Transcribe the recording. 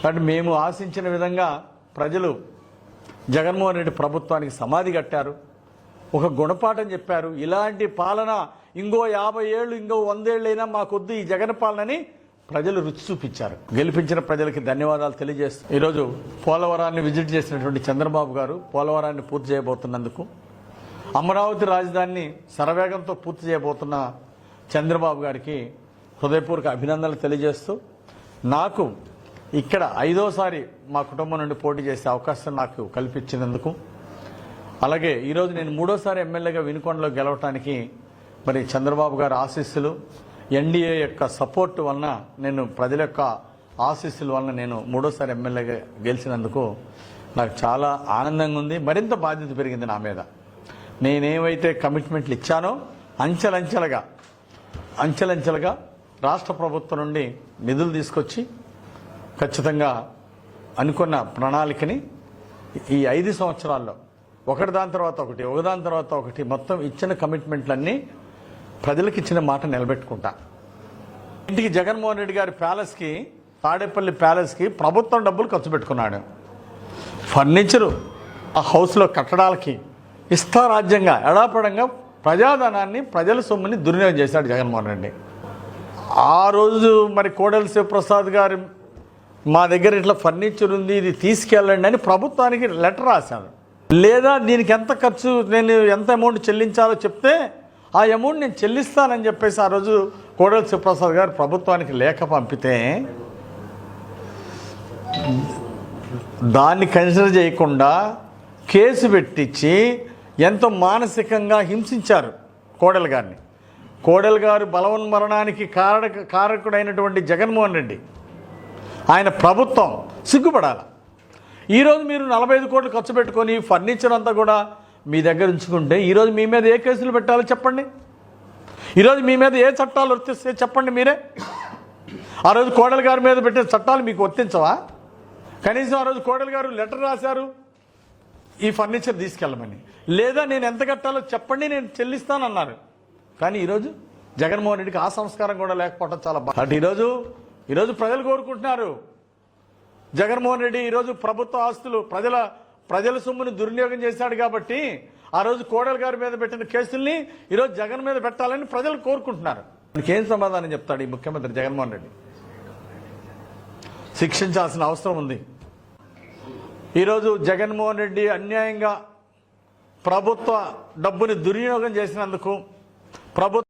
కాబట్టి మేము ఆశించిన విధంగా ప్రజలు జగన్మోహన్ రెడ్డి ప్రభుత్వానికి సమాధి కట్టారు, ఒక గుణపాఠం చెప్పారు. ఇలాంటి పాలన ఇంకో 50 ఏళ్ళు ఇంకో 100 ఏళ్ళైనా మాకొద్దు ఈ జగన్ పాలనని ప్రజలు రుచి చూపించారు. గెలిపించిన ప్రజలకి ధన్యవాదాలు తెలియజేస్తూ ఈరోజు పోలవరాన్ని విజిట్ చేసినటువంటి చంద్రబాబు గారు పోలవరాన్ని పూర్తి చేయబోతున్నందుకు, అమరావతి రాజధానిని శరవేగంతో పూర్తి చేయబోతున్న చంద్రబాబు గారికి హృదయపూర్వక అభినందనలు తెలియజేస్తూ, నాకు ఇక్కడ 5వసారి మా కుటుంబం నుండి పోటీ చేసే అవకాశం నాకు కల్పించినందుకు, అలాగే ఈరోజు నేను 3వసారి ఎమ్మెల్యేగా వినుకొండలో గెలవటానికి మరి చంద్రబాబు గారి ఆశీస్సులు, ఎన్డీఏ యొక్క సపోర్ట్ వలన, నేను ప్రజల యొక్క ఆశీస్సుల వలన నేను 3వసారి ఎమ్మెల్యేగా గెలిచినందుకు నాకు చాలా ఆనందంగా ఉంది. మరింత బాధ్యత పెరిగింది నా మీద. నేనేమైతే కమిట్మెంట్లు ఇచ్చానో అంచెలంచెలుగా రాష్ట్ర ప్రభుత్వం నుండి నిధులు తీసుకొచ్చి ఖచ్చితంగా అనుకున్న ప్రణాళికని ఈ 5 సంవత్సరాల్లో ఒకదాని తర్వాత ఒకటి మొత్తం ఇచ్చిన కమిట్మెంట్లన్నీ ప్రజలకు ఇచ్చిన మాట నిలబెట్టుకుంటా. ఇంటికి జగన్మోహన్ రెడ్డి గారి ప్యాలెస్కి, తాడేపల్లి ప్యాలెస్కి ప్రభుత్వం డబ్బులు ఖర్చు పెట్టుకున్నాడు. ఫర్నిచరు ఆ హౌస్లో కట్టడాలకి ఇష్టారాజ్యంగా ఎడాపడంగా ప్రజాధనాన్ని, ప్రజల సొమ్ముని దుర్వినియోగం చేశాడు జగన్మోహన్ రెడ్డి. ఆ రోజు మరి కోడెల శివప్రసాద్ గారు మా దగ్గర ఇట్లా ఫర్నిచర్ ఉంది, ఇది తీసుకెళ్ళండి అని ప్రభుత్వానికి లెటర్ రాశాను. లేదా దీనికి ఎంత ఖర్చు, నేను ఎంత అమౌంట్ చెల్లించాలో చెప్తే ఆ అమౌంట్ నేను చెల్లిస్తానని చెప్పేసి ఆ రోజు కోడెల శివప్రసాద్ గారు ప్రభుత్వానికి లేఖ పంపితే దాన్ని కన్సిడర్ చేయకుండా కేసు పెట్టించి ఎంతో మానసికంగా హింసించారు కోడెల గారిని. కోడెల గారు బలవన్మరణానికి కారకుడైనటువంటి జగన్మోహన్ రెడ్డి, ఆయన ప్రభుత్వం సిగ్గుపడాలి. ఈరోజు మీరు 45 కోట్లు ఖర్చు పెట్టుకొని ఫర్నిచర్ అంతా కూడా మీ దగ్గర ఉంచుకుంటే ఈరోజు మీ మీద ఏ కేసులు పెట్టాలో చెప్పండి, ఈరోజు మీ మీద ఏ చట్టాలు వర్తిస్తే చెప్పండి మీరే. ఆ రోజు కోడెల గారి మీద పెట్టిన చట్టాలు మీకు వర్తించవా? కనీసం ఆ రోజు కోడెల గారు లెటర్ రాశారు ఈ ఫర్నిచర్ తీసుకెళ్ళమని. లేదా నేను ఎంత కట్టాలో చెప్పండి, నేను చెల్లిస్తానన్నారు. కానీ ఈరోజు జగన్మోహన్ రెడ్డికి ఆ సంస్కారం కూడా లేకపోవడం చాలా బాగా. ఈరోజు ప్రజలు కోరుకుంటున్నారు, జగన్మోహన్ రెడ్డి ఈరోజు ప్రభుత్వ ఆస్తులు, ప్రజల సొమ్ముని దుర్వినియోగం చేశాడు కాబట్టి ఆ రోజు కోడెల గారి మీద పెట్టిన కేసుల్ని ఈరోజు జగన్ మీద పెట్టాలని ప్రజలు కోరుకుంటున్నారు. ఏం సమాధానం చెప్తాడు ఈ ముఖ్యమంత్రి జగన్మోహన్ రెడ్డి? శిక్షించాల్సిన అవసరం ఉంది. ఈరోజు జగన్మోహన్ రెడ్డి అన్యాయంగా ప్రభుత్వ డబ్బుని దుర్వినియోగం చేసినందుకు ప్రభుత్వ